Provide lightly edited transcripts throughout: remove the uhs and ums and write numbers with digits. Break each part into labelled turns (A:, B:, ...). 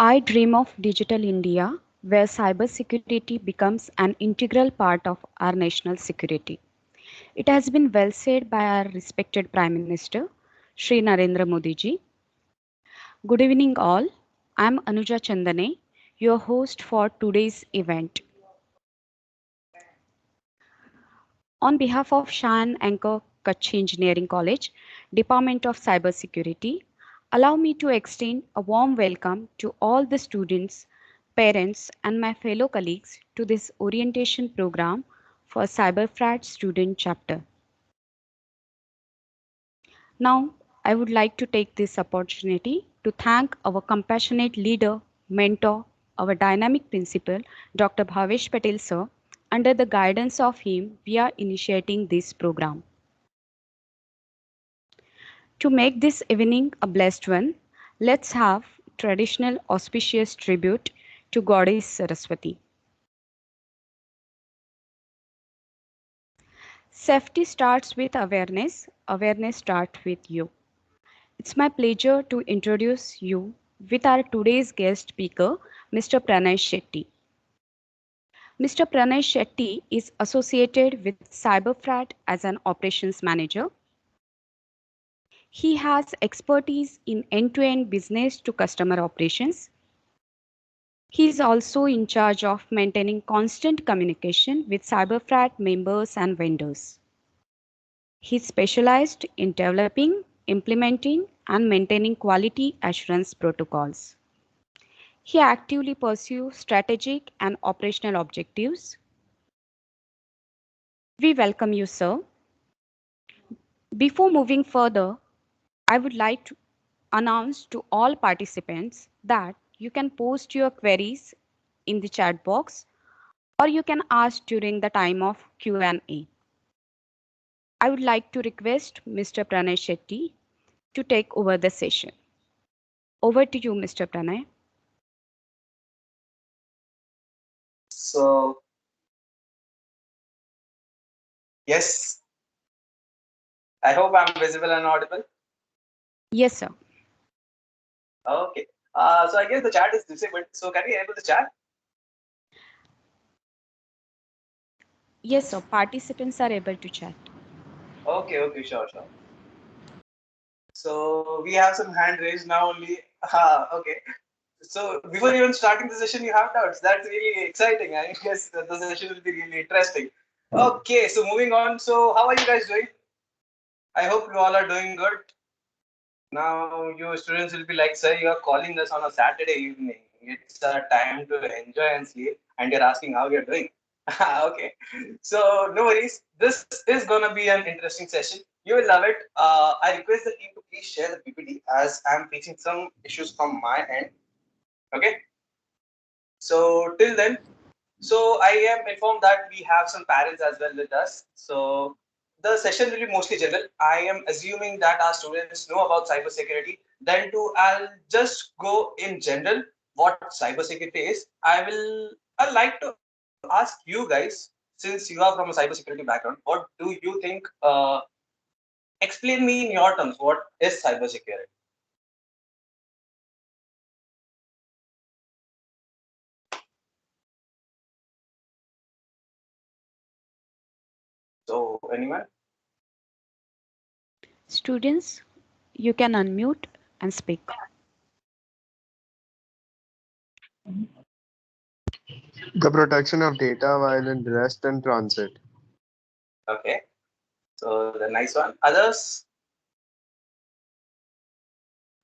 A: I dream of digital India where cybersecurity becomes an integral part of our national security. It has been well said by our respected Prime Minister, Shri Narendra Modi ji. Good evening, all. I'm Anuja Chandane, your host for today's event. On behalf of Shan Anchor Kutch Engineering College, Department of Cybersecurity, allow me to extend a warm welcome to all the students, parents, and my fellow colleagues to this orientation program for CyberFrat student chapter. Now, I would like to take this opportunity to thank our compassionate leader, mentor, our dynamic principal, Dr. Bhavesh Patel sir. Under the guidance of him, we are initiating this program. To make this evening a blessed one, let's have traditional auspicious tribute to Goddess Saraswati. Safety starts with awareness, awareness starts with you. It's my pleasure to introduce you with our today's guest speaker, Mr. Pranay Shetty. Mr. Pranay Shetty is associated with CyberFrat as an operations manager. He has expertise in end-to-end business to customer operations. He is also in charge of maintaining constant communication with CyberFrat members and vendors. He is specialized in developing, implementing, and maintaining quality assurance protocols. He actively pursues strategic and operational objectives. We welcome you, sir. Before moving further, I would like to announce to all participants that you can post your queries in the chat box or you can ask during the time of Q&A. I would like to request Mr. Pranay Shetty to take over the session. Over to you, Mr. Pranay.
B: So, yes, I hope I'm visible and audible.
A: Yes, sir.
B: Okay. So I guess the chat is disabled. So can we enable the chat?
A: Yes, sir. Participants are able to chat.
B: Okay, sure. So we have some hand raised now only. Okay. So before even starting the session, you have doubts. That's really exciting. I guess the session will be really interesting. Okay, so moving on. So how are you guys doing? I hope you all are doing good. Now, your students will be like, sir, you are calling us on a Saturday evening. It's a time to enjoy and sleep, and you're asking how you're doing. Okay. So, no worries. This is going to be an interesting session. You will love it. I request the team to please share the PPT as I'm facing some issues from my end. Okay. So, till then, so I am informed that we have some parents as well with us. So the session will be mostly general. I am assuming that our students know about cybersecurity. Then too, I'll just go in general what cybersecurity is. I'd like to ask you guys, since you are from a cybersecurity background, what do you think? Explain me in your terms what is cybersecurity. So anyone?
A: Students, you can unmute and speak.
C: The protection of data while in rest and transit.
B: Okay. So the nice one. Others?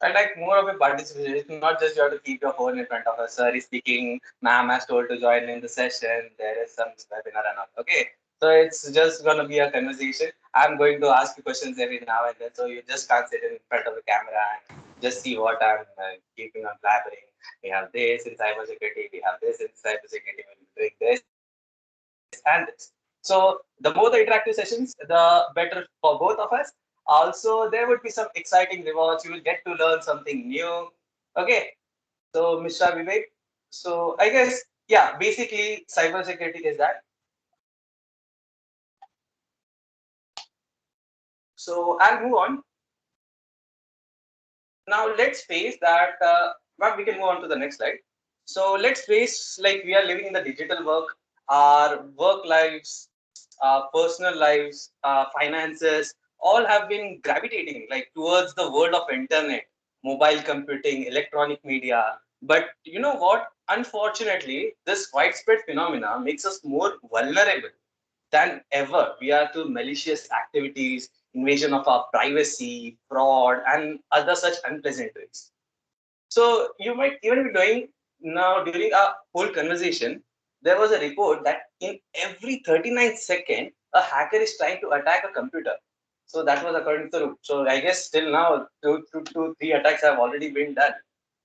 B: I like more of a participation. It's not just you have to keep your phone in front of us. Sir is speaking. Ma'am has told to join in the session. There is some webinar and all. Okay. So it's just going to be a conversation. I'm going to ask you questions every now and then. So you just can't sit in front of the camera and just see what I'm keeping on blabbering. We have this in cybersecurity. We have this in cybersecurity. We'll be doing this and this. So the more the interactive sessions, the better for both of us. Also, there would be some exciting rewards. You will get to learn something new. Okay. So, Mr. Vivek. So, I guess, yeah, basically, cybersecurity is that. So, I'll move on. Now, let's face that But we can move on to the next slide. So let's face like we are living in the digital work, our work lives, our personal lives, finances, all have been gravitating like towards the world of internet, mobile computing, electronic media. But you know what? Unfortunately, this widespread phenomena makes us more vulnerable than ever. We are to malicious activities, invasion of our privacy, fraud, and other such unpleasantries. So you might even be knowing now during our whole conversation, there was a report that in every 39 seconds, a hacker is trying to attack a computer. So that was according to the. So I guess still now three attacks have already been done.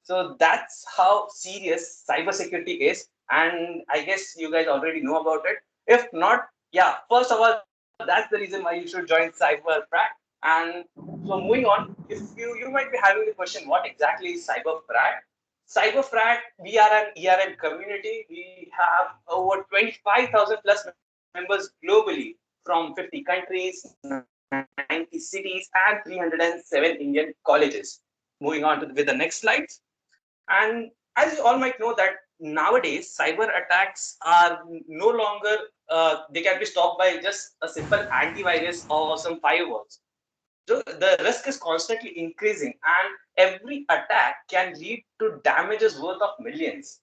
B: So that's how serious cybersecurity is, and I guess you guys already know about it. If not, yeah, first of all, that's the reason why you should join CyberPrac. And so moving on, if you might be having the question, what exactly is CyberPrac? CyberFrat, we are an ERM community. We have over 25,000 plus members globally from 50 countries, 90 cities, and 307 Indian colleges. Moving on with the next slides. And as you all might know that nowadays cyber attacks are no longer they can be stopped by just a simple antivirus or some firewalls. So the risk is constantly increasing, and every attack can lead to damages worth of millions.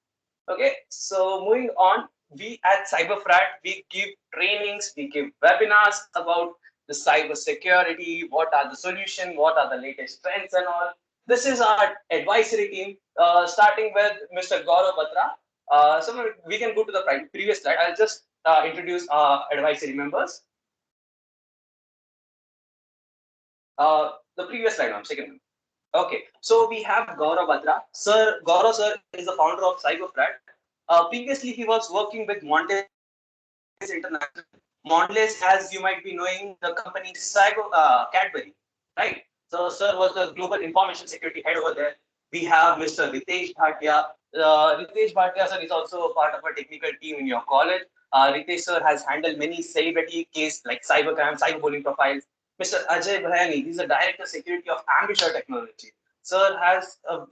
B: Okay, so moving on, we at Cyberfrat we give trainings, we give webinars about the cyber security, what are the solution, what are the latest trends, and all. This is our advisory team, starting with Mr. Gaurav Batra. So we can go to the previous slide. I'll just introduce our advisory members. The previous slide, ma'am, second one. Okay, so we have Gaurav Batra. Sir, Gaurav sir is the founder of CyberFrat. Previously, he was working with Mondelez International. Mondelez, as you might be knowing, the company Cadbury, right? So, sir was the global information security head over there. We have Mr. Ritesh Bhatia. Ritesh Bhatia, sir, is also a part of a technical team in your college. Ritesh, sir, has handled many celebrity cases like cybercrime, cyberbullying profiles. Mr. Ajay Bhayani, he's the director of security of Ambusher Technology. Sir has a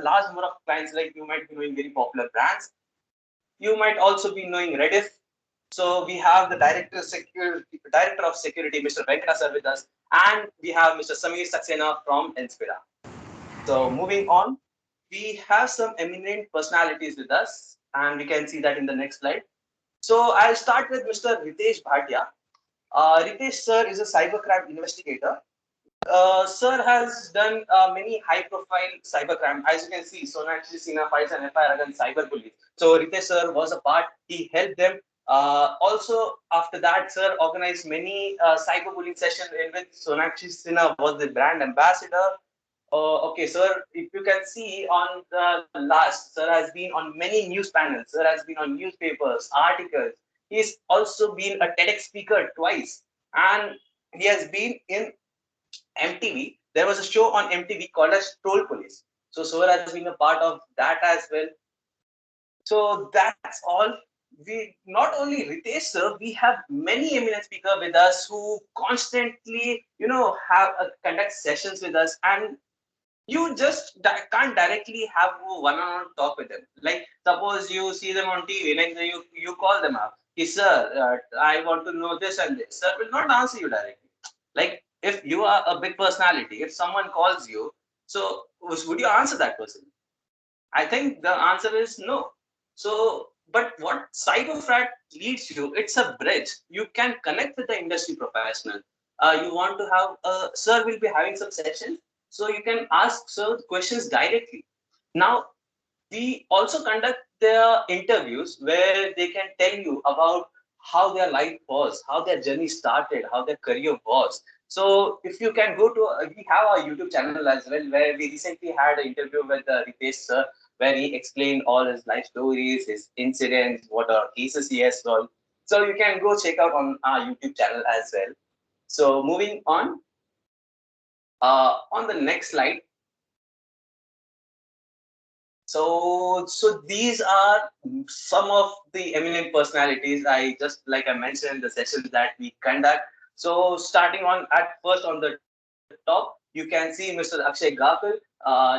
B: large number of clients like you might be knowing very popular brands. You might also be knowing Rediff. So we have the director of security, Mr. Venkata sir with us, and we have Mr. Samir Saxena from Inspira. So moving on, we have some eminent personalities with us, and we can see that in the next slide. So I'll start with Mr. Ritesh Bhatia. Ritesh sir is a cybercrime investigator. Sir has done many high-profile cybercrime. As you can see, Sonakshi Sinha files an FIR against cyberbullies. So Ritesh sir was a part. He helped them. Also, after that, sir organized many cyberbullying sessions in which Sonakshi Sinha was the brand ambassador. Okay, sir, if you can see on the last, sir has been on many news panels. Sir has been on newspapers, articles. He's also been a TEDx speaker twice, and he has been in MTV. There was a show on MTV called as Troll Police. So Sora has been a part of that as well. So that's all. We not only Ritesh sir, we have many eminent speakers with us who constantly, have conduct sessions with us, and you just can't directly have a one-on-one talk with them. Like suppose you see them on TV, next day you call them up. Hey, sir, I want to know this and this. Sir will not answer you directly. Like if you are a big personality, if someone calls you, so would you answer that person? I think the answer is no. So, but what Cyberfrat leads you, it's a bridge. You can connect with the industry professional. You want to have, sir will be having some sessions, so you can ask sir questions directly. Now, we also conduct their interviews where they can tell you about how their life was, how their journey started, how their career was. So if you can go to, we have our YouTube channel as well, where we recently had an interview with Ritesh sir, where he explained all his life stories, his incidents, what are cases he has solved. So you can go check out on our YouTube channel as well. So moving on the next slide. So these are some of the eminent personalities. I just like I mentioned the sessions that we conduct. So starting on at first on the top, you can see Mr. Akshay Gakul.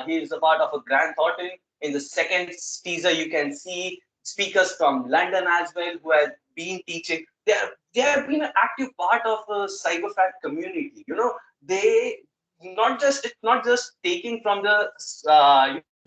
B: He is a part of a Grant Thornton. In the second teaser, you can see speakers from London as well who have been teaching. They have been an active part of the cyberfrat community. They not just taking from the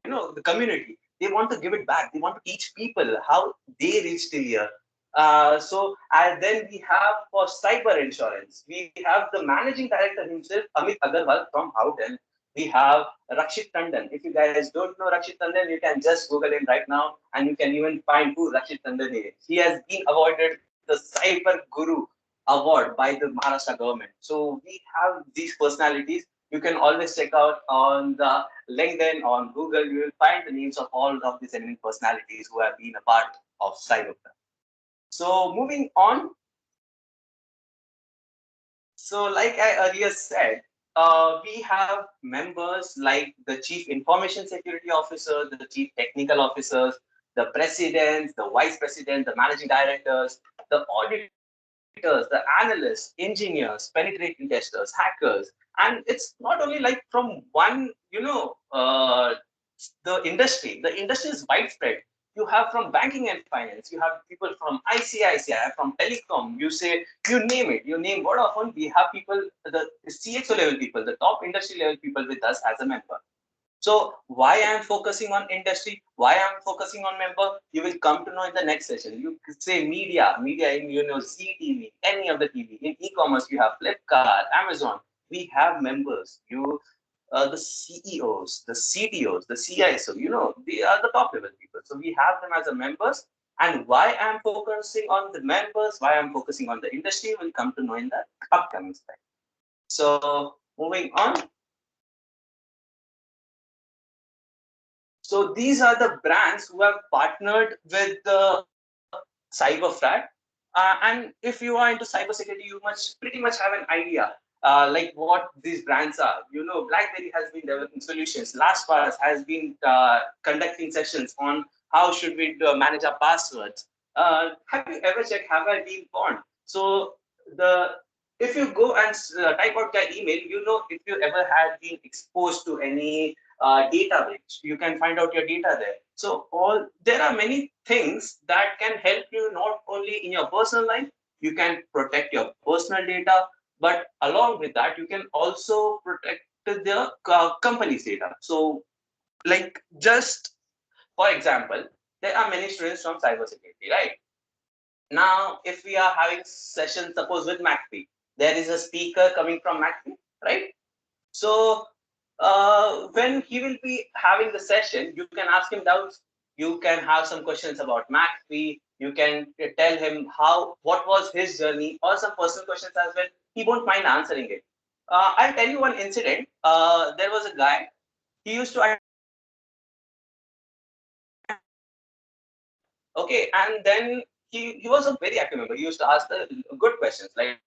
B: the community. They want to give it back. They want to teach people how they reach till here. And then we have for cyber insurance, we have the managing director himself, Amit Agarwal from Howden. We have Rakshit Tandon. If you guys don't know Rakshit Tandon, you can just Google him right now and you can even find who Rakshit Tandon is. He has been awarded the Cyber Guru Award by the Maharashtra government. So we have these personalities. You can always check out on the LinkedIn, on Google. You will find the names of all of these eminent personalities who have been a part of cybercrime. So moving on. So like I earlier said, we have members like the Chief Information Security Officer, the Chief Technical Officers, the Presidents, the Vice President, the Managing Directors, the auditors, the analysts, engineers, penetration testers, hackers. And it's not only like from one, the industry. The industry is widespread. You have from banking and finance, you have people from ICICI, from telecom, you name it, you name Vodafone, we have people, the CXO level people, the top industry level people with us as a member. So why I am focusing on industry, why I am focusing on member, you will come to know in the next session. You could say media in CTV, any of the TV. In e-commerce, you have Flipkart, Amazon. We have members. The CEOs, the CTOs, the CISO, they are the top level people. So we have them as a members. And why I'm focusing on the members, why I'm focusing on the industry, will come to know in the upcoming slide. So moving on. So these are the brands who have partnered with the CyberFrat. And if you are into cybersecurity, you must pretty much have an idea like what these brands are. BlackBerry has been developing solutions. LastPass has been conducting sessions on how should we manage our passwords. Have you ever checked, have I been pawned? So if you go and type out their email, if you ever had been exposed to any data breach, you can find out your data there. So there are many things that can help you not only in your personal life, you can protect your personal data, but along with that, you can also protect the company's data. So like just for example, there are many students from cybersecurity, right? Now, if we are having sessions, suppose with McAfee, there is a speaker coming from McAfee, right? So when he will be having the session, you can ask him doubts. You can have some questions about McAfee. You can tell him what was his journey, or some personal questions as well. He won't mind answering it. I'll tell you one incident. There was a guy. He used to okay, and then he was a very active member. He used to ask the good questions like.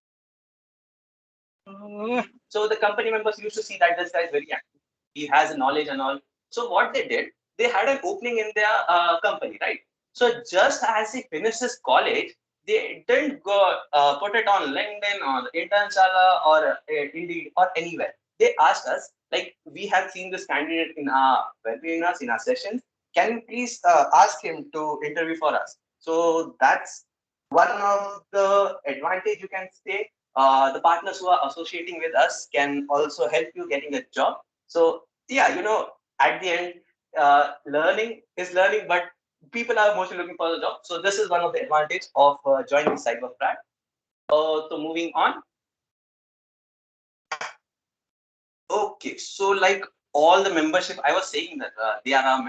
B: So the company members used to see that this guy is very active. He has knowledge and all. So what they did, they had an opening in their company, right? So just as he finished his college, they didn't go put it on LinkedIn or Internshala or Indeed or anywhere. They asked us, like, we have seen this candidate in our webinars, in our sessions. Can you please ask him to interview for us? So that's one of the advantage you can say. The partners who are associating with us can also help you getting a job. So yeah, at the end, learning is learning, but people are mostly looking for a job. So this is one of the advantage of joining CyberFrat. So moving on. Okay, so like all the membership, I was saying that they are our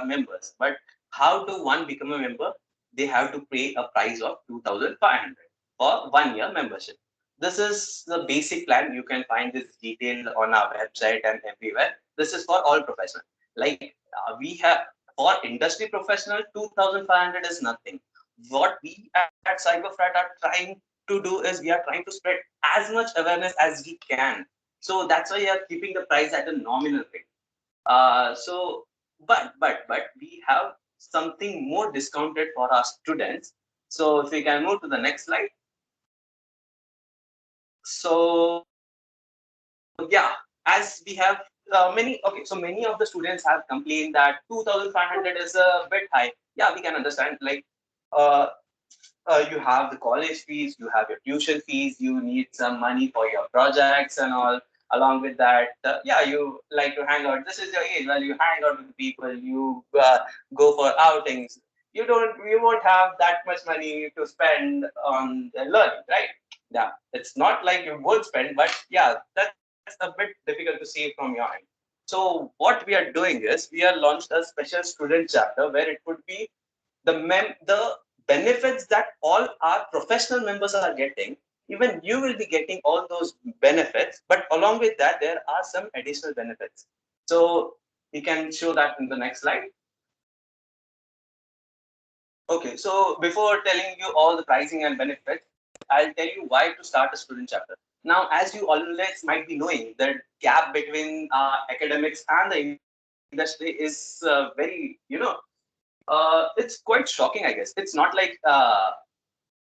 B: members, but how do one become a member? They have to pay a price of 2,500 for 1 year membership. This is the basic plan. You can find this detail on our website and everywhere. This is for all professionals. Like we have for industry professional, 2,500 is nothing. What we at CyberFrat are trying to do is we are trying to spread as much awareness as we can. So that's why we are keeping the price at a nominal rate. But we have something more discounted for our students. So if we can move to the next slide. So yeah, as we have many of the students have complained that 2,500 is a bit high. Yeah, we can understand. Like, uh, you have the college fees, you have your tuition fees, you need some money for your projects and all. Along with that, yeah, you like to hang out. This is your age. Well, you hang out with people, you go for outings. You won't have that much money to spend on the learning, right? Yeah, it's not like you would spend, but yeah, that's a bit difficult to say from your end. So what we are doing is we are launched a special student chapter where it would be the benefits that all our professional members are getting. Even you will be getting all those benefits, but along with that there are some additional benefits. So you can show that in the next slide. Okay, so before telling you all the pricing and benefits, I'll tell you why to start a student chapter. Now, as you always might be knowing, the gap between academics and the industry is it's quite shocking, I guess. It's not like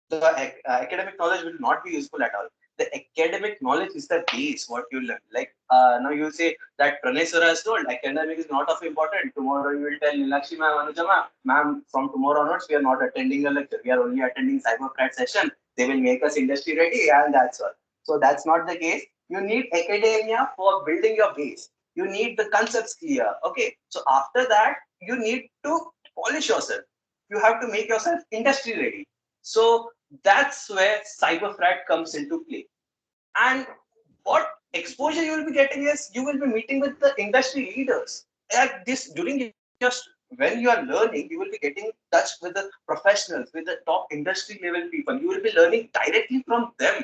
B: the academic knowledge will not be useful at all. The academic knowledge is the base what you learn. Like now you say that Pranay sir has told academic is not of important. Tomorrow you will tell Nilakshi ma'am, Anuja ma'am, from tomorrow onwards we are not attending a lecture. We are only attending cybercrat session. They will make us industry ready and that's all. So that's not the case. You need academia for building your base. You need the concepts clear. Okay. So after that, you need to polish yourself. You have to make yourself industry ready. So that's where cyberfrat comes into play. And what exposure you will be getting is you will be meeting with the industry leaders. At this during your when you are learning, you will be getting touch with the professionals, with the top industry level people. You will be learning directly from them.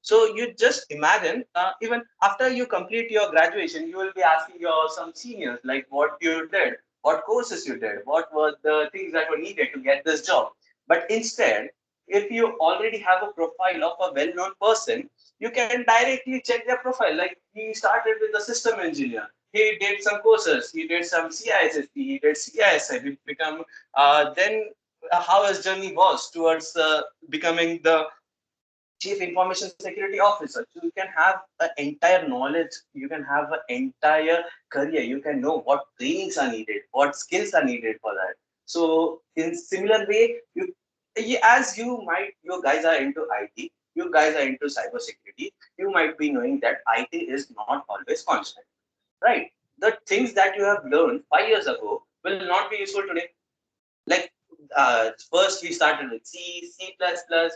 B: So you just imagine, even after you complete your graduation, you will be asking your some seniors like what you did, what courses you did, what were the things that were needed to get this job. But instead, if you already have a profile of a well-known person, you can directly check their profile. Like he started with a system engineer, he did some courses, he did some CISSP, he did CISI, he become then how his journey was towards becoming the chief information security officer. So you can have an entire knowledge, you can have an entire career, you can know what trainings are needed, what skills are needed for that. So in similar way, as you guys are into IT, you guys are into cybersecurity, you might be knowing that IT is not always constant, right? The things that you have learned 5 years ago will not be useful today. Like first we started with C++,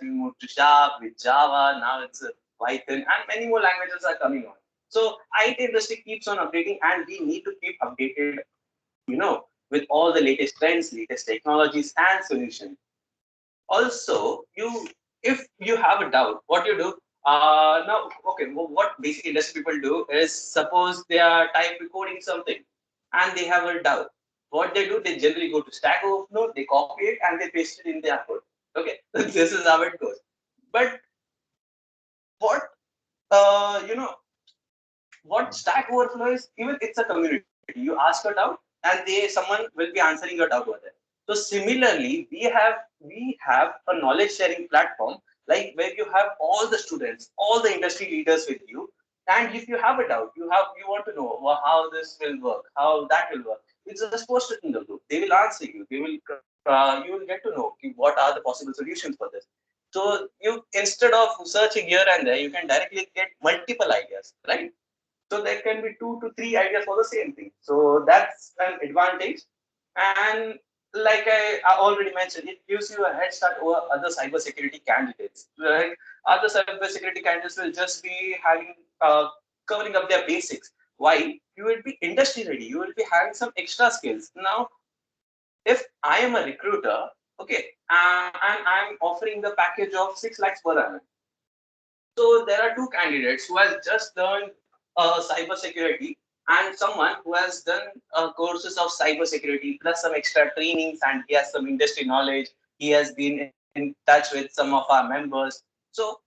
B: we moved to Sharp, with Java, now it's Python, and many more languages are coming on. So IT industry keeps on updating, and we need to keep updated, with all the latest trends, latest technologies, and solutions. Also, if you have a doubt, what you do? Now, okay, well, what basic industry people do is suppose they are type recording something and they have a doubt. What they do, they generally go to Stack Overflow, they copy it and they paste it in their code. Okay, this is how it goes. But what you know what Stack Overflow is, even it's a community. You ask a doubt and someone will be answering your doubt over there. So similarly, we have a knowledge sharing platform like where you have all the students, all the industry leaders with you. And if you have a doubt, you want to know how this will work, how that will work. It's just post it in the group. They will answer you. You will get to know what are the possible solutions for this. So you instead of searching here and there, you can directly get multiple ideas, right? So there can be 2 to 3 ideas for the same thing. So that's an advantage. And like I already mentioned, it gives you a head start over other cybersecurity candidates. Like other cybersecurity candidates will just be having covering up their basics. Why? You will be industry ready. You will be having some extra skills. Now, if I am a recruiter, okay, and I'm offering the package of 6 lakhs per annum. So there are two candidates who has just learned cyber security and someone who has done courses of cyber security plus some extra trainings and he has some industry knowledge. He has been in touch with some of our members. So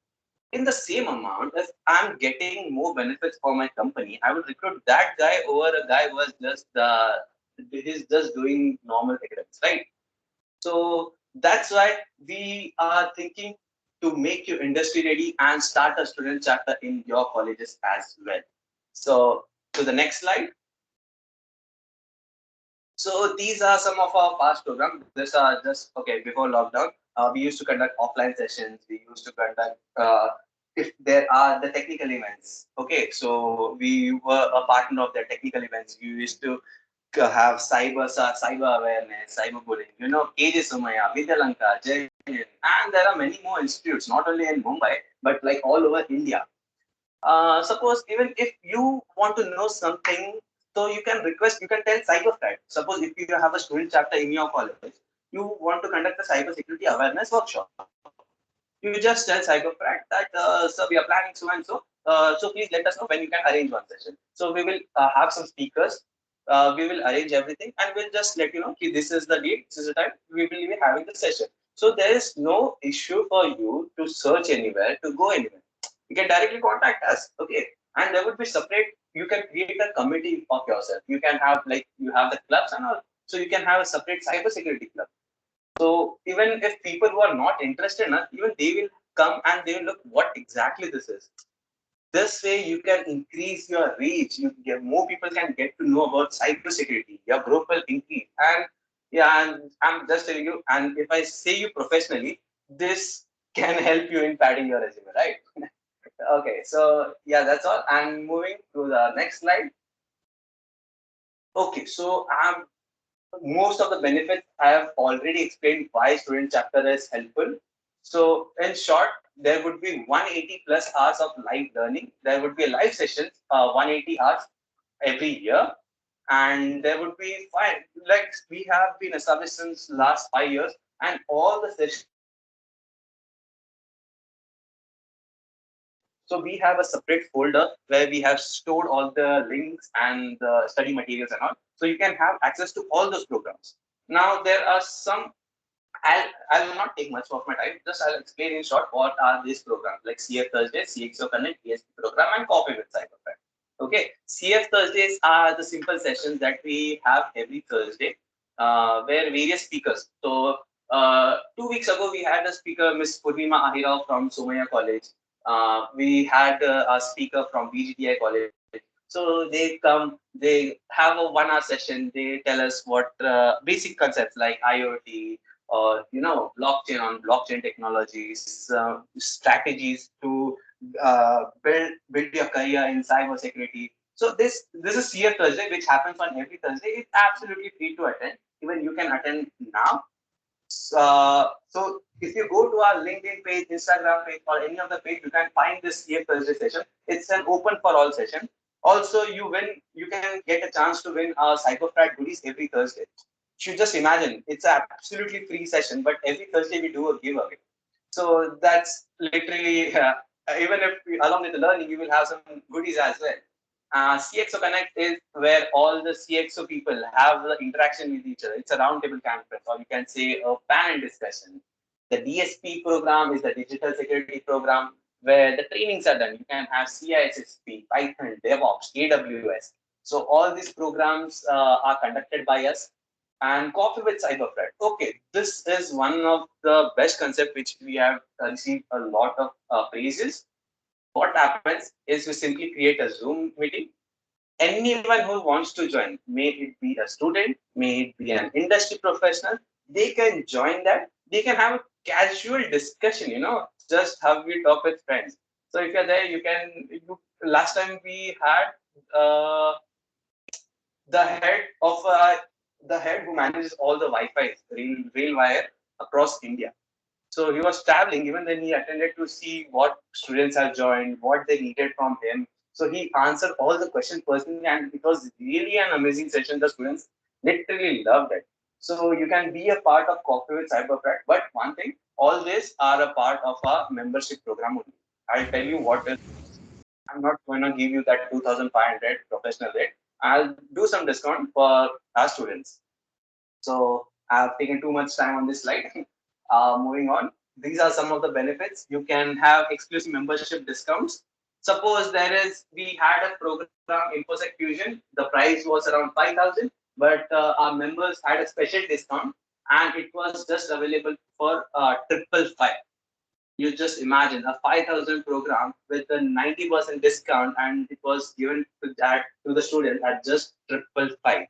B: in the same amount, if I'm getting more benefits for my company, I would recruit that guy over a guy who was he's just doing normal academics, right? So that's why we are thinking to make you industry ready and start a student chapter in your colleges as well. So to the next slide. So these are some of our past programs. These are just okay before lockdown. We used to conduct offline sessions. We used to conduct if there are the technical events. Okay, so we were a partner of the technical events. We used to have cyber awareness, cyber bullying. You know, KJ Somaya, Vidyalanka, Jai, and there are many more institutes, not only in Mumbai but like all over India. Suppose even if you want to know something, so you can request, you can tell cyberfrat. Suppose if you have a student chapter in your college, you want to conduct a cyber security awareness workshop. You just tell cyberfrat that, sir, we are planning so and so. So please let us know when you can arrange one session. So we will have some speakers. We will arrange everything and we'll just let you know, okay, this is the date, this is the time we will be having the session. So there is no issue for you to search anywhere, to go anywhere. You can directly contact us, okay? And there would be separate. You can create a committee of yourself. You can have like you have the clubs and all. So you can have a separate cybersecurity club. So even if people who are not interested in us, even they will come and they will look what exactly this is. This way you can increase your reach. You get more people can get to know about cybersecurity. Your group will increase. And yeah, and I'm just telling you. And if I say you professionally, this can help you in padding your resume, right? Okay, so yeah, that's all. And moving to the next slide. Okay, so most of the benefits I have already explained why student chapter is helpful. So in short, there would be 180 plus hours of live learning. There would be live sessions, 180 hours every year, and there would be five. Like we have been established since last 5 years, and all the sessions are recorded. So we have a separate folder where we have stored all the links and the study materials and all. So you can have access to all those programs. Now there are some. I will not take much of my time. Just I'll explain in short what are these programs like CF Thursday, CXO Connect, ESP program, and Coffee with Cyberfriend. Okay, CF Thursdays are the simple sessions that we have every Thursday, where various speakers. So 2 weeks ago we had a speaker, Miss Purnima Ahira from Somaya College. We had a speaker from BGTI College. So they come, they have a 1 hour session. They tell us what basic concepts like IoT or blockchain technologies, strategies to build your career in cybersecurity. So this is CF Thursday, which happens on every Thursday. It's absolutely free to attend. Even you can attend now. So if you go to our LinkedIn page, Instagram page, or any other page, you can find this CF Thursday session. It's an open for all session. Also, you can get a chance to win our Cyberfrat goodies every Thursday. You just imagine, it's an absolutely free session, but every Thursday we do a giveaway. So that's literally, even if along with the learning, you will have some goodies as well. CXO Connect is where all the CXO people have the interaction with each other. It's a roundtable conference, or you can say a panel discussion. The DSP program is the digital security program where the trainings are done. You can have CISSP, Python, DevOps, AWS. So all these programs are conducted by us. And Coffee with Cyberfred. Okay, this is one of the best concept which we have received a lot of praises. What happens is we simply create a Zoom meeting. Anyone who wants to join, may it be a student, may it be an industry professional, they can join that. They can have a casual discussion, just how we talk with friends. So if you're there, you can. Last time we had the head of the head who manages all the Wi-Fi rail wire across India. So he was traveling, even then he attended to see what students have joined, what they needed from him. So he answered all the questions personally, and it was really an amazing session. The students literally loved it. So you can be a part of Coffee with Cyberfrat, but one thing, all these are a part of our membership program only. I'll tell you what is. I'm not going to give you that 2,500 professional rate. I'll do some discount for our students. So I've taken too much time on this slide. Moving on, these are some of the benefits. You can have exclusive membership discounts. Suppose we had a program InfoSec Fusion. The price was around 5,000, but our members had a special discount, and it was just available for 555. You just imagine a 5,000 program with a 90% discount, and it was given to the student at just 555.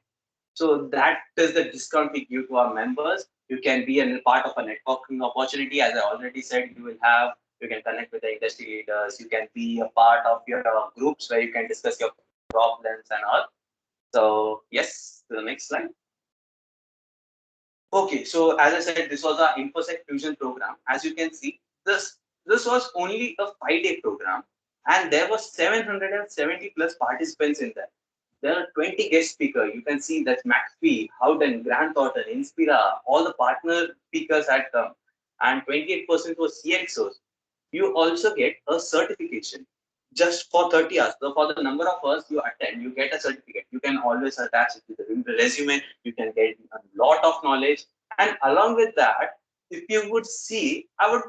B: So that is the discount we give to our members. You can be a part of a networking opportunity. As I already said, you can connect with the industry leaders. You can be a part of your groups where you can discuss your problems and all. So yes, to the next slide. Okay, so as I said, this was our InfoSec Fusion program. As you can see, this was only a 5-day program, and there were 770 plus participants in that. There are 20 guest speakers. You can see that McAfee, Howden, Grant Thornton, Inspira, all the partner speakers had come, and 28% was CXOs. You also get a certification just for 30 hours. So for the number of hours you attend, you get a certificate. You can always attach it to the resume. You can get a lot of knowledge. And along with that, if you would see, I will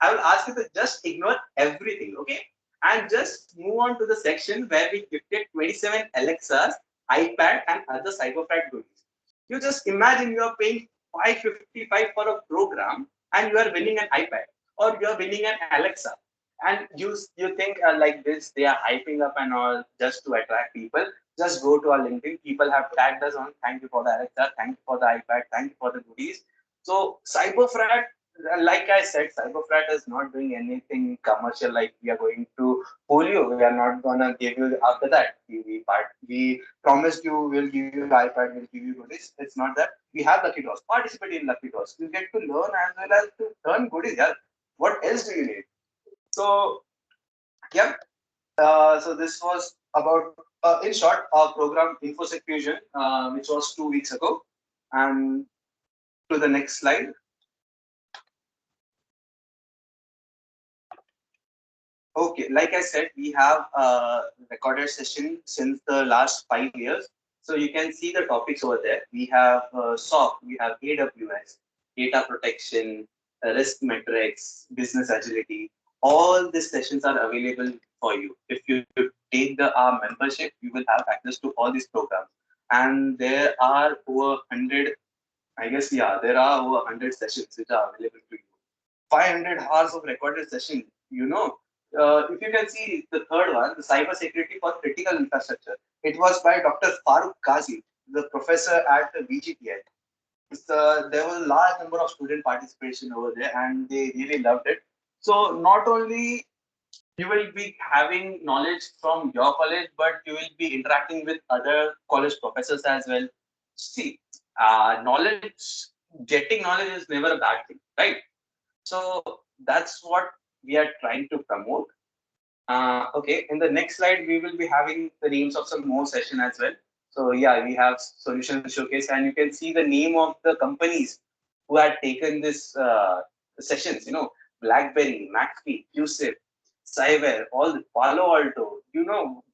B: ask you to just ignore everything, okay? And just move on to the section where we gifted 27 Alexas, iPad, and other CyberFract goodies. You just imagine you are paying 555 for a program and you are winning an iPad or you are winning an Alexa, and you think like this they are hyping up and all just to attract people. Just go to our LinkedIn. People have tagged us on, thank you for the Alexa, thank you for the iPad, thank you for the goodies. So Cyberfrat, like I said, Cyberfrat is not doing anything commercial like we are going to pull you, we are not gonna give you after that we promised you we'll give you iPad, we'll give you goodies. It's not that. We have lucky draws, participate in lucky draws, you get to learn as well as to earn goodies. Yeah, what else do you need? So, yeah. So this was about, in short, our program InfoSec Fusion, which was 2 weeks ago. And to the next slide. Okay, like I said, we have a recorded session since the last 5 years. So you can see the topics over there. We have SOC, we have AWS, data protection, risk metrics, business agility. All these sessions are available for you. If you take the membership, you will have access to all these programs. And there are over 100, I guess, yeah, there are over 100 sessions which are available to you. 500 hours of recorded session. If you can see the third one, the cyber security for critical infrastructure, it was by Dr. Farooq Qazi, the professor at the VGTI. There was a large number of student participation over there, and they really loved it. So not only you will be having knowledge from your college, but you will be interacting with other college professors as well. See, knowledge, getting knowledge is never a bad thing, right? So that's what we are trying to promote. Okay, in the next slide, we will be having the names of some more session as well. So yeah, we have solution showcase, and you can see the name of the companies who had taken this sessions. BlackBerry, McAfee, QSIP, Cyber, all the Palo Alto.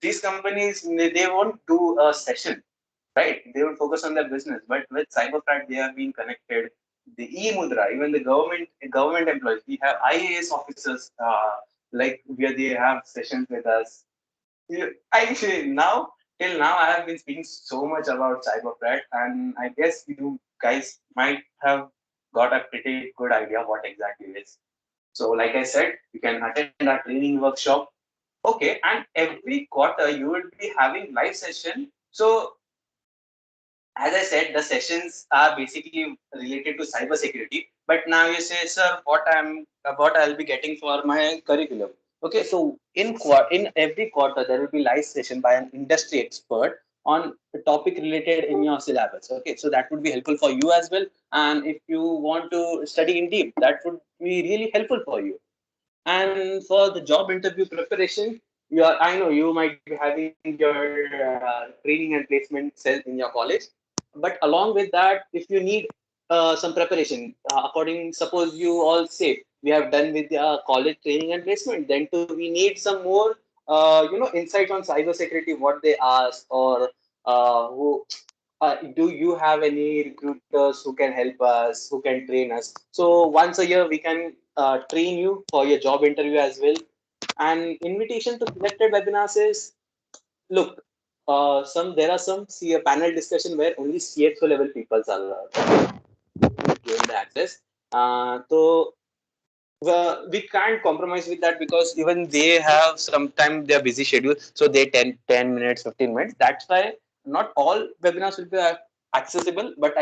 B: These companies they won't do a session, right? They will focus on their business. But with Cyberfract, they have been connected. The e-mudra, even the government employees. We have IAS officers, like where they have sessions with us. Now, till now, I have been speaking so much about Cyberfract, and I guess you guys might have got a pretty good idea what exactly it is. So, like I said, you can attend our training workshop. Okay, and every quarter you will be having live session. So as I said, the sessions are basically related to cybersecurity. But now you say, sir, what I'll be getting for my curriculum. Okay, so in every quarter there will be live session by an industry expert on a topic related in your syllabus. Okay, so that would be helpful for you as well. And if you want to study in deep, that would be really helpful for you. And for the job interview preparation, I know you might be having your training and placement cell in your college. But along with that, if you need some preparation, suppose you all say we have done with the college training and placement, then too we need some more, insights on cybersecurity, what they ask, or who do you have any recruiters who can help us, who can train us? So once a year we can train you for your job interview as well. And invitation to selected webinars is, look, there are some see a panel discussion where only CXO level people are given the access. So we can't compromise with that because even they have sometimes their busy schedule, so they 10 minutes 15 minutes. That's why not all webinars will be accessible, but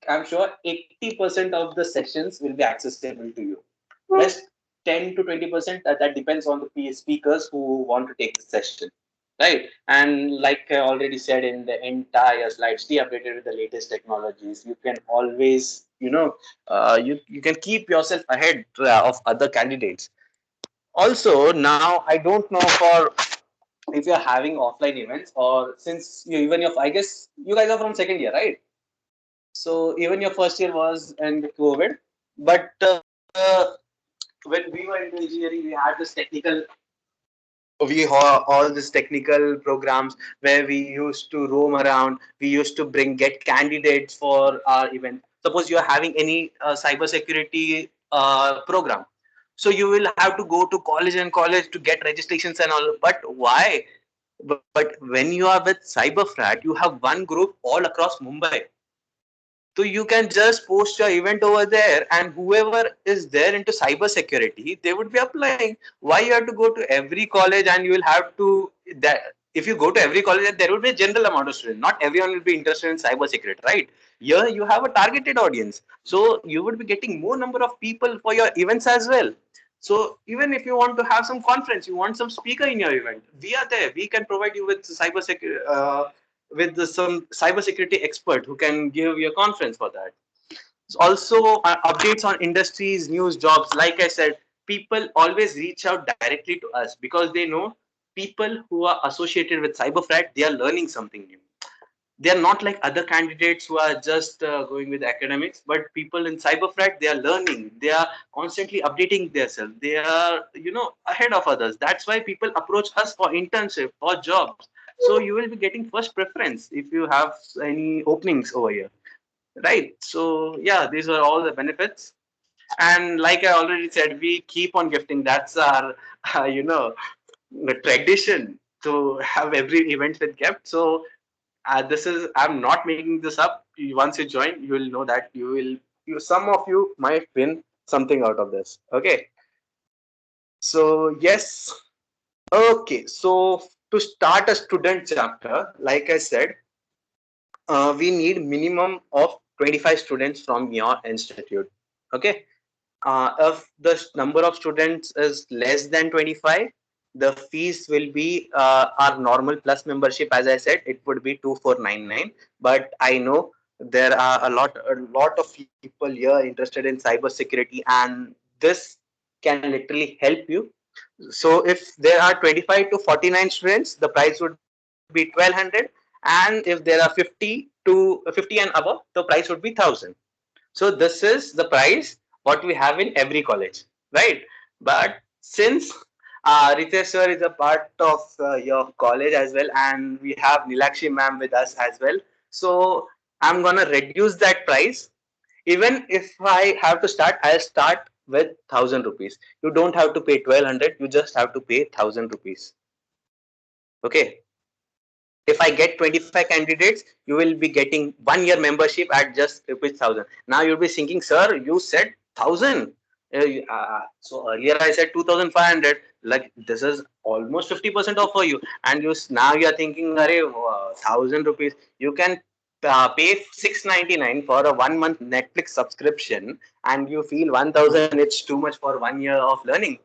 B: I'm sure 80% of the sessions will be accessible to you. Rest 10 to 20%, that depends on the speakers who want to take the session, right? And like I already said, in the entire slide, stay updated with the latest technologies. You can always, you can keep yourself ahead of other candidates. Also, now I don't know for if you're having offline events, or since you even your, I guess you guys are from second year, right? So even your first year was in the COVID, but when we were into engineering, we had this technical, we have all these technical programs where we used to roam around. We used to get candidates for our event. Suppose you are having any cyber security program, so you will have to go to college to get registrations and all. But why? But when you are with Cyberfrat, you have one group all across Mumbai, so you can just post your event over there, and whoever is there into cyber security, they would be applying. Why you have to go to every college, and you will have to that if you go to every college, there will be a general amount of students. Not everyone will be interested in cyber security, right? Here you have a targeted audience, so you would be getting more number of people for your events as well. So even if you want to have some conference, you want some speaker in your event, we are there. We can provide you with cyber security. Some cybersecurity expert who can give you a conference for that. Also, updates on industries, news, jobs. Like I said, people always reach out directly to us because they know people who are associated with Cyberfrat, they are learning something new. They are not like other candidates who are just going with academics, but people in Cyberfrat, they are learning. They are constantly updating themselves. They are, ahead of others. That's why people approach us for internship, for jobs. So you will be getting first preference if you have any openings over here, right? So yeah, these are all the benefits. And like I already said, we keep on gifting. That's our, the tradition to have every event with gift. So this is, I'm not making this up. Once you join, you will know that some of you might win something out of this. Okay. So yes. Okay. So to start a student chapter, like I said, we need minimum of 25 students from your institute. Okay. If the number of students is less than 25, the fees will be our normal plus membership. As I said, it would be 2499. But I know there are a lot of people here interested in cybersecurity, and this can literally help you. So if there are 25 to 49 students, the price would be 1200, and if there are 50 and above, the price would be 1000. So this is the price what we have in every college, right? But since Ritesh sir is a part of your college as well, and we have Nilakshi ma'am with us as well, so I'm gonna reduce that price. Even if I have to start, I'll start with 1000 rupees. You don't have to pay 1200. You just have to pay 1000 rupees. Okay. If I get 25 candidates, you will be getting 1 year membership at just rupees 1000. Now you'll be thinking, sir, you said 1000. So earlier I said 2500. Like this is almost 50% off for you, and now you are thinking, Arey, 1000 rupees. You can pay 699 for a 1 month Netflix subscription, and you feel 1000. It's too much for 1 year of learning.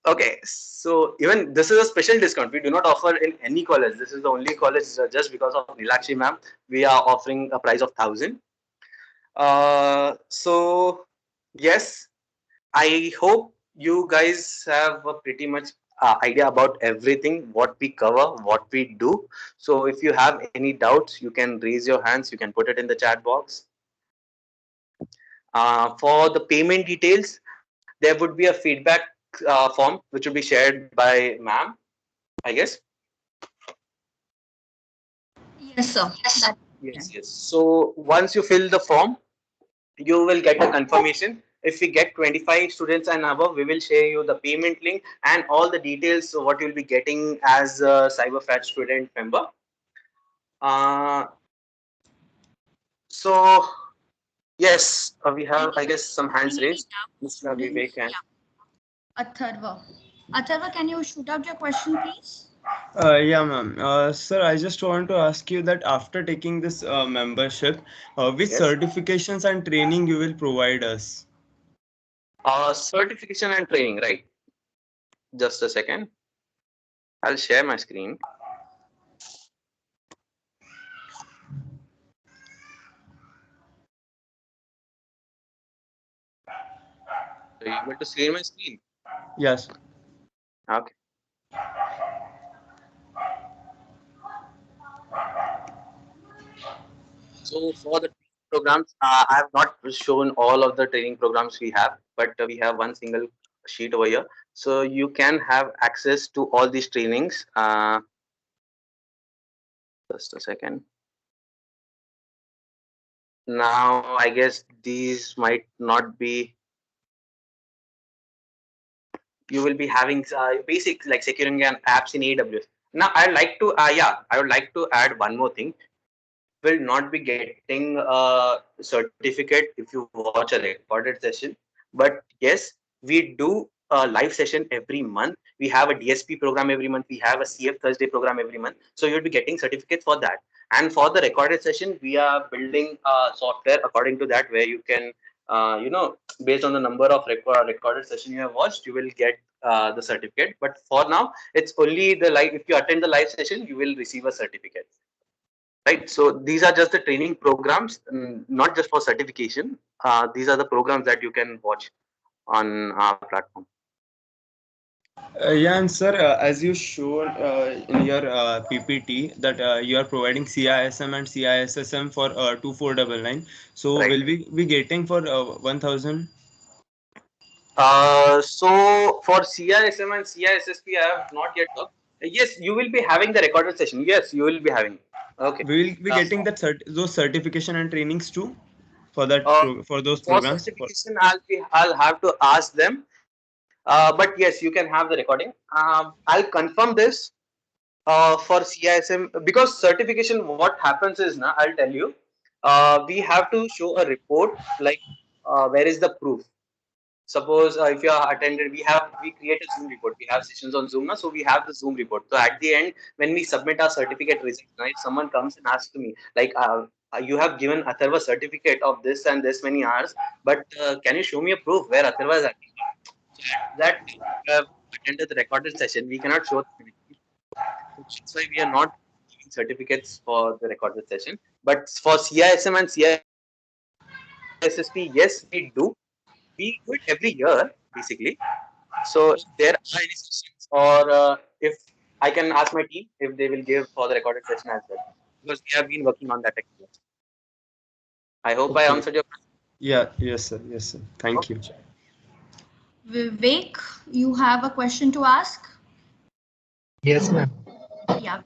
B: Okay, so even this is a special discount. We do not offer in any college. This is the only college just because of Nilakshi ma'am. We are offering a price of 1000. So yes, I hope you guys have a pretty much idea about everything, what we cover, what we do. So if you have any doubts, you can raise your hands. You can put it in the chat box. For the payment details, there would be a feedback form which will be shared by ma'am, I guess.
D: Yes, sir. That
B: Yes, yes. So once you fill the form, you will get a confirmation. If we get 25 students and above, we will share you the payment link and all the details of what you'll be getting as a CyberFat student member. Uh, so
E: Yes, we have, I guess, some hands raised. Mr. Vivek and
D: Atharva. Atharva, can you shoot out your question, please?
F: Yeah, ma'am. Sir, I just want to ask you that after taking this membership, which
E: yes,
F: certifications and training you will provide us?
E: certification and training, right? Just a second. I'll share my screen. Are you able to see my screen?
F: Yes.
E: Okay. So for the programs, I have not shown all of the training programs we have, but we have one single sheet over here. So you can have access to all these trainings. Just a second. Now, I guess these might not be. You will be having basic like securing an apps in AWS. Now, I'd like to, I would like to add one more thing. Will not be getting a certificate if you watch a recorded session, but yes, we do a live session every month. We have a DSP program every month. We have a CF Thursday program every month. So you'll be getting certificates for that. And for the recorded session, we are building software according to that, where you can, based on the number of recorded session you have watched, you will get the certificate. But for now, it's only the live. If you attend the live session, you will receive a certificate. Right. So these are just the training programs, not just for certification. These are the programs that you can watch on our platform.
F: Yeah, and sir, as you showed in your PPT that you are providing CISM and CISSM for 2499. So
E: Right.
F: will we be getting for 1000?
E: So for CISM and CISSP, I have not yet talked. Yes, you will be having the recorded session. Yes, you will be having. Okay.
F: We will be getting that those certification and trainings too for for those
E: for
F: programs.
E: certification, I'll have to ask them. But yes, you can have the recording. I'll confirm this for CISM, because certification, what happens is now I'll tell you, we have to show a report like where is the proof. Suppose if you are attended, we create a Zoom report. We have sessions on Zoom now, so we have the Zoom report. So at the end, when we submit our certificate results, if someone comes and asks to me like, you have given Atharva certificate of this and this many hours, but can you show me a proof where Atharva is attended? So at that time, we have attended the recorded session. We cannot show the certificate. So that's why we are not giving certificates for the recorded session. But for CISM and CISSP, yes, we do. We do it every year, basically. So if there are any sessions, or if I can ask my team if they will give for the recorded session as well, because we have been working on that technology. I hope I
F: Okay.
E: answered your question.
F: Yeah. Yes, sir. Yes, sir. Thank you.
D: Vivek, you have a question to ask?
G: Yes, ma'am.
D: Yeah.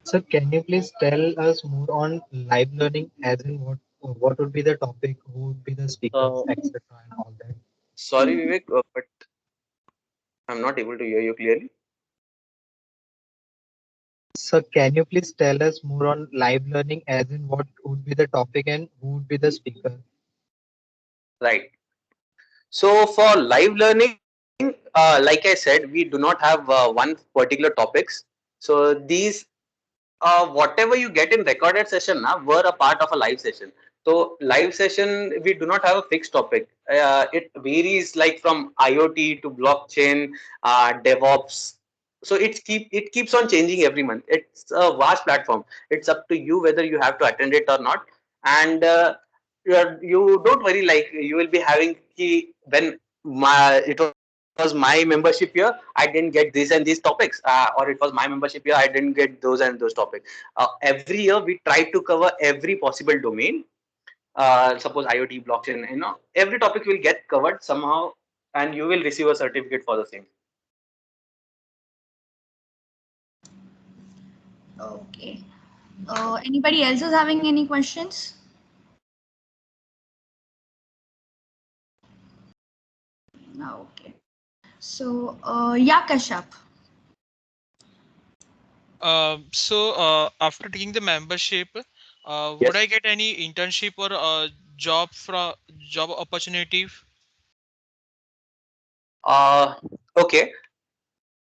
G: Sir, can you please tell us more on live learning, as in what would be the topic, who would be the speakers, etc., and all that?
E: Sorry, Vivek, but I'm not able to hear you clearly.
G: Sir, can you please tell us more on live learning, as in what would be the topic and who would be the speaker?
E: Right. So for live learning, like I said, we do not have one particular topics. So these, whatever you get in recorded session now were a part of a live session. So live session, we do not have a fixed topic. It varies like from IoT to blockchain, DevOps. So it keeps on changing every month. It's a vast platform. It's up to you whether you have to attend it or not. And you don't worry, like you will be having when it was my membership year, I didn't get these and these topics, or it was my membership year, I didn't get those and those topics. Every year we try to cover every possible domain. Suppose IoT, blockchain, every topic will get covered somehow, and you will receive a certificate for the same.
D: Okay. Anybody else is having any questions? Okay. So, yeah, Kashyap.
H: So after taking the membership,
E: Yes.
H: would I get any internship or job opportunity?
E: Okay.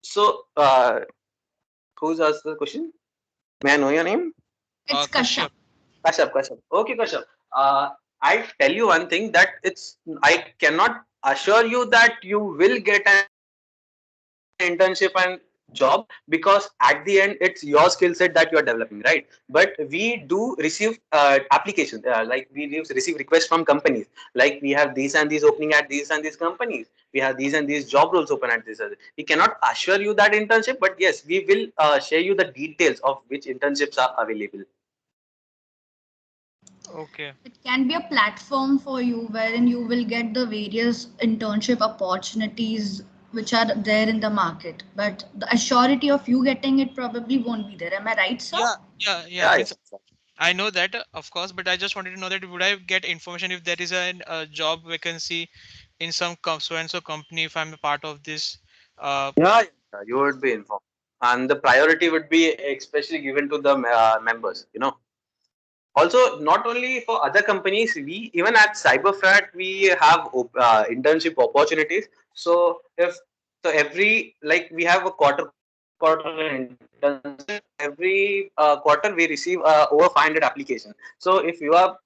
E: So, who's asked the question? May I know your name?
D: It's
H: Kashyap.
D: Kashyap.
E: Kashyap. Okay, Kashyap. I tell you one thing that I cannot assure you that you will get an internship and job, because at the end it's your skill set that you are developing, right? But we do receive applications, like we receive requests from companies, like we have these and these opening at these and these companies, we have these and these job roles open at this. We cannot assure you that internship, but yes, we will share you the details of which internships are available.
H: Okay.
D: It can be a platform for you wherein you will get the various internship opportunities which are there in the market. But the assurity of you getting it probably won't be there. Am I right, sir?
H: Yeah. Means I know that, of course, but I just wanted to know that would I get information if there is a job vacancy in some so and so company if I'm a part of this?
E: Yeah, you would be informed, and the priority would be especially given to the members. Also, not only for other companies, we even at Cyberfrat we have internship opportunities. So if so, every like we have a quarter internship. Every quarter we receive over 500 applications. So if you are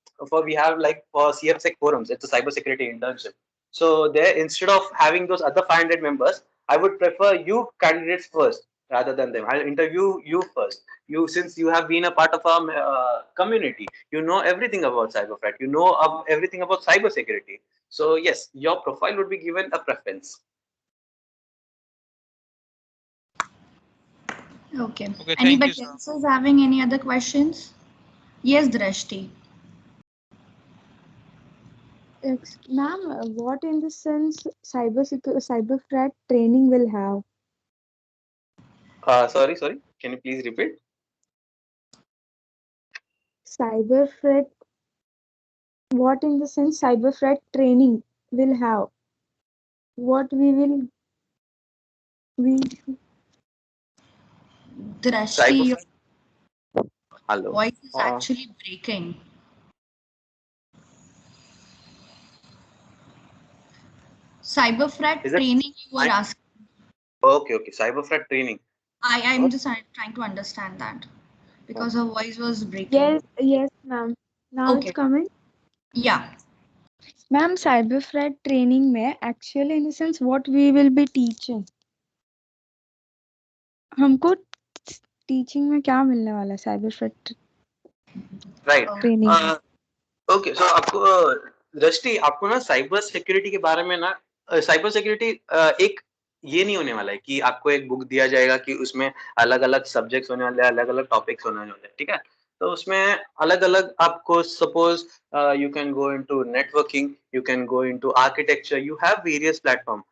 E: we have like for CFSec forums, it's a cybersecurity internship. So there, instead of having those other 500 members, I would prefer you candidates first rather than them. I'll interview you first. Since you have been a part of our community, you know everything about cyberthreat, you know everything about cybersecurity. So yes, your profile would be given a preference.
D: Okay.
H: Okay, thank you,
D: Anybody
H: sir.
D: else is having any other questions? Yes, Drashti.
I: Ma'am, what in the sense cyber threat training will have?
E: Sorry. Can you please repeat?
I: Cyber threat, what in the sense cyber threat training will have? What we
D: Drashti, your
E: Hello.
D: voice is actually breaking. Cyber threat
E: Is it
D: training you were
E: fine?
D: asking.
E: Okay. Cyberthreat training.
D: I'm just trying to understand that because her voice was breaking.
I: yes, ma'am. Now it's
D: Okay.
I: coming.
D: Yeah.
I: Ma'am, cyber threat training में actually in the sense what we will be teaching. हमको teaching में क्या मिलने वाला है cyber threat
E: Right.
I: training?
E: Okay so आपको दृष्टि आपको ना साइबर सिक्योरिटी के बारे में ना साइबर सिक्योरिटी एक ये नहीं होने वाला है कि आपको एक बुक दिया जाएगा कि उसमें अलग अलग सब्जेक्ट्स होने वाले हैं, अलग अलग टॉपिक्स होने वाले हैं, ठीक है? तो उसमें अलग अलग आपको suppose you can go into networking, you can go into architecture, you have various platform.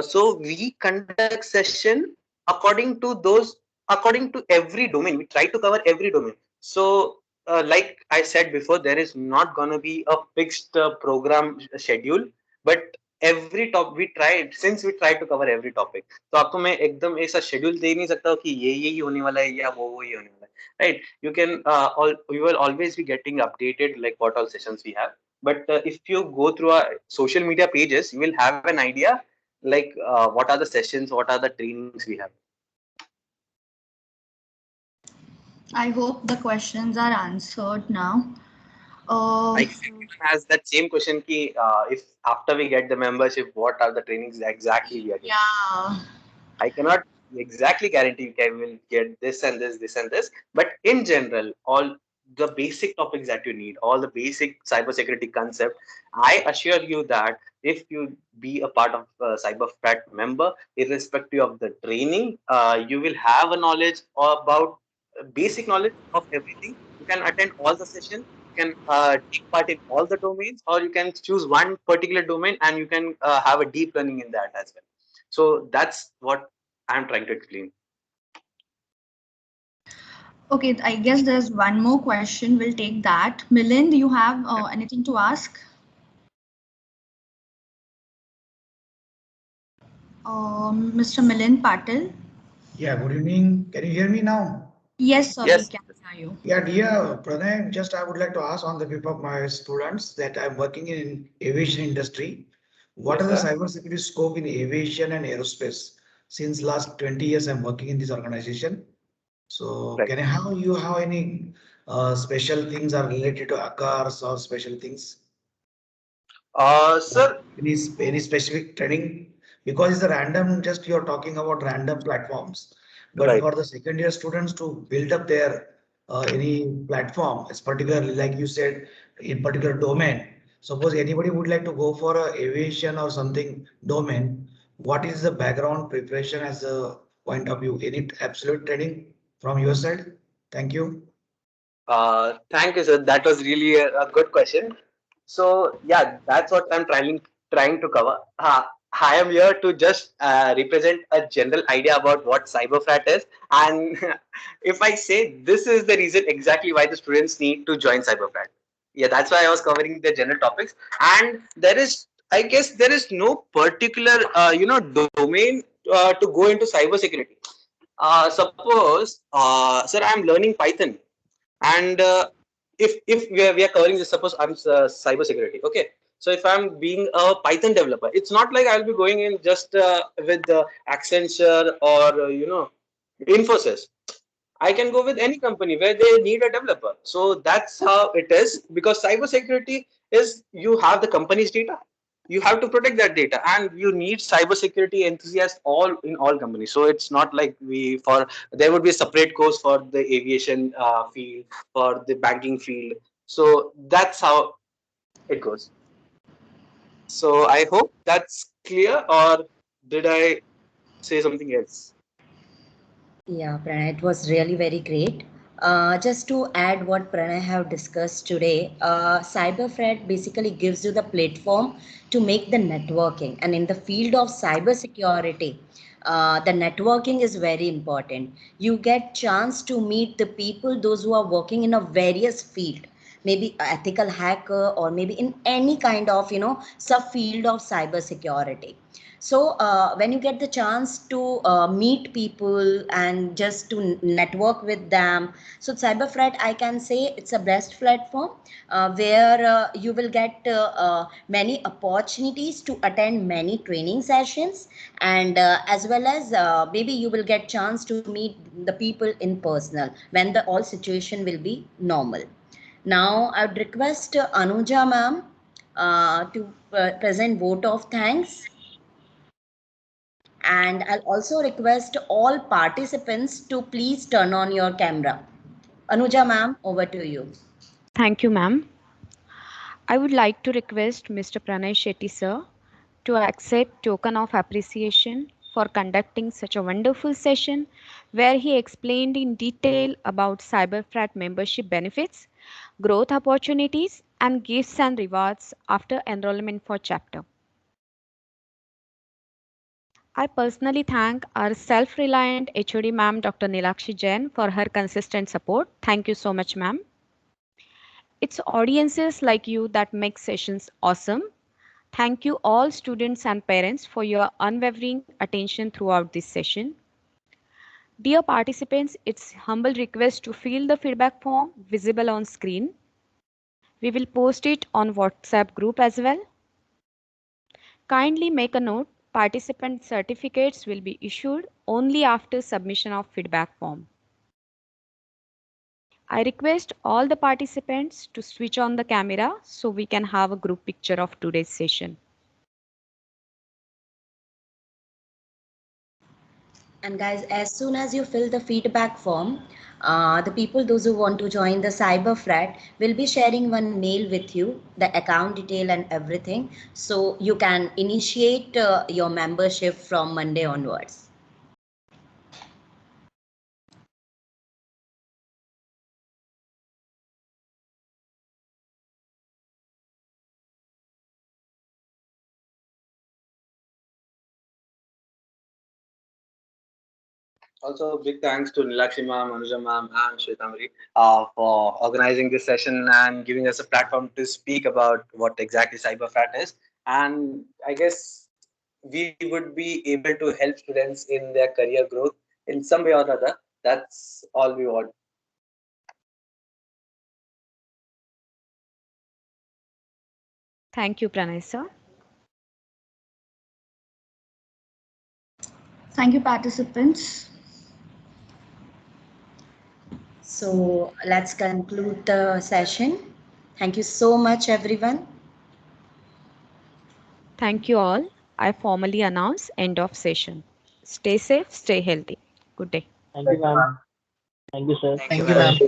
E: So we conduct session according to according to every domain. We try to cover every domain. So like I said before, there is not gonna be a fixed program schedule, but every top we tried, since we try to cover every topic. तो आपको मैं एकदम ऐसा schedule दे नहीं सकता कि ये होने वाला है या वो ये होने वाला है, right? You will always be getting updated like what all sessions we have. But if you go through our social media pages, you will have an idea like what are the sessions, what are the trainings we have.
D: I hope the questions are answered now.
E: Like everyone has that same question ki, if after we get the membership, what are the trainings exactly we are getting?
D: Yeah.
E: I cannot exactly guarantee we will get this and this, but in general, all the basic topics that you need, all the basic cybersecurity concept, I assure you that if you be a part of CyberFrat member, irrespective of the training, you will have a knowledge about basic knowledge of everything. You can attend all the sessions. You can take part in all the domains, or you can choose one particular domain and you can have a deep learning in that as well. So that's what I'm trying to explain.
D: Okay, I guess there's one more question. We'll take that. Milind, do you have anything to ask? Mr. Milind Patil.
J: Yeah, good evening. Can you hear me now?
D: Yes, sir, we
E: Yes.
D: can hear you.
J: Yeah, dear Pranay, just I would like to ask on the behalf of my students that I'm working in aviation industry. What
E: Yes,
J: are the
E: sir.
J: cybersecurity scope in aviation and aerospace? Since last 20 years, I'm working in this organization. So
E: Right.
J: can I have you have any special things are related to ACARs or special things?
E: Sir.
J: Any specific training? Because it's a random, just you're talking about random platforms. But
E: Right.
J: for the second year students to build up their any platform, it's particularly like you said, in particular domain. Suppose anybody would like to go for a aviation or something domain, what is the background preparation as a point of view? Any absolute training from your side? Thank you.
E: Thank you, sir. That was really a good question. So yeah, that's what I'm trying to cover. I am here to just represent a general idea about what cyberfrat is, and if I say this is the reason exactly why the students need to join cyberfrat. Yeah, that's why I was covering the general topics, and there is, I guess, there is no particular domain to go into cybersecurity. Suppose, sir, I'm learning Python, and if we are covering this, suppose I'm cyber security, okay, so if I'm being a Python developer, it's not like I'll be going in just with Accenture or Infosys. I can go with any company where they need a developer. So that's how it is, because cybersecurity is, you have the company's data, you have to protect that data, and you need cybersecurity enthusiasts all in all companies. So it's not like we for there would be a separate course for the aviation field, for the banking field. So that's how it goes. So I hope that's clear, or did I say something else?
K: Yeah, Pranay, it was really very great. Just to add what Pranay have discussed today, CyberFred basically gives you the platform to make the networking. And in the field of cybersecurity, the networking is very important. You get chance to meet the people, those who are working in a various field, maybe ethical hacker or maybe in any kind of subfield of cybersecurity. So when you get the chance to meet people and just to network with them, so cyberfret, I can say it's a best platform where you will get many opportunities to attend many training sessions, and as well as maybe you will get chance to meet the people in personal when the all situation will be normal. Now I would request Anuja ma'am to present vote of thanks, and I'll also request all participants to please turn on your camera. Anuja ma'am, over to you.
A: Thank you, ma'am. I would like to request Mr. Pranay Shetty, sir, to accept token of appreciation for conducting such a wonderful session where he explained in detail about CyberFrat membership benefits, growth opportunities, and gifts and rewards after enrollment for chapter. I personally thank our self-reliant HOD ma'am, Dr. Nilakshi Jain, for her consistent support. Thank you so much, ma'am. It's audiences like you that make sessions awesome. Thank you all students and parents for your unwavering attention throughout this session. Dear participants, it's humble request to fill the feedback form visible on screen. We will post it on WhatsApp group as well. Kindly make a note, participant certificates will be issued only after submission of feedback form. I request all the participants to switch on the camera so we can have a group picture of today's session.
K: And guys, as soon as you fill the feedback form, the people, those who want to join the cyber frat, will be sharing one mail with you, the account detail and everything. So you can initiate your membership from Monday onwards.
E: Also, big thanks to Nilakshi ma'am, Anuja ma'am, and Shwetamari for organizing this session and giving us a platform to speak about what exactly CyberFrat is. And I guess we would be able to help students in their career growth in some way or other. That's all we want.
A: Thank you, Pranay sir.
D: Thank you, participants.
K: So let's conclude the session. Thank you so much, everyone.
A: Thank you all. I formally announce end of session. Stay safe, stay healthy. Good day.
L: Thank you, ma'am. Thank you, sir.
J: Thank you, ma'am.